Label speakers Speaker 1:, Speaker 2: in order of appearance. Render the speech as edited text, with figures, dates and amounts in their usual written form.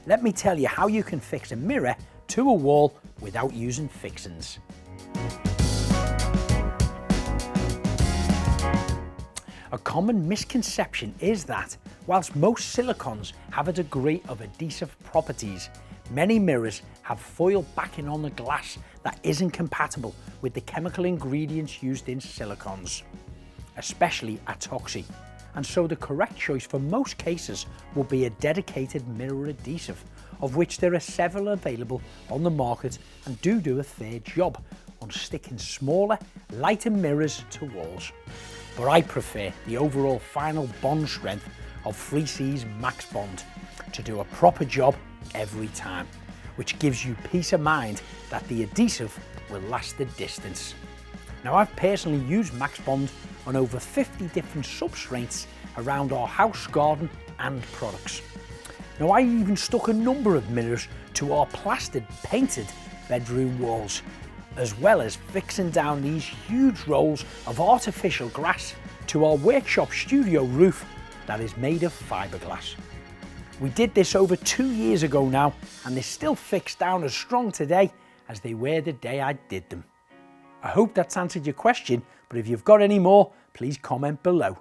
Speaker 1: let me tell you how you can fix a mirror to a wall without using fixings. A common misconception is that whilst most silicons have a degree of adhesive properties, many mirrors have foil backing on the glass that isn't compatible with the chemical ingredients used in silicons, especially epoxy. And so the correct choice for most cases will be a dedicated mirror adhesive, of which there are several available on the market and do a fair job on sticking smaller, lighter mirrors to walls. But I prefer the overall final bond strength of 3C's Max Bond to do a proper job every time, which gives you peace of mind that the adhesive will last the distance. Now, I've personally used Max Bond on over 50 different substrates around our house, garden and products. Now, I even stuck a number of mirrors to our plastered, painted bedroom walls, as well as fixing down these huge rolls of artificial grass to our workshop studio roof that is made of fiberglass. We did this over 2 years ago now, and they're still fixed down as strong today as they were the day I did them. I hope that's answered your question, but if you've got any more, please comment below.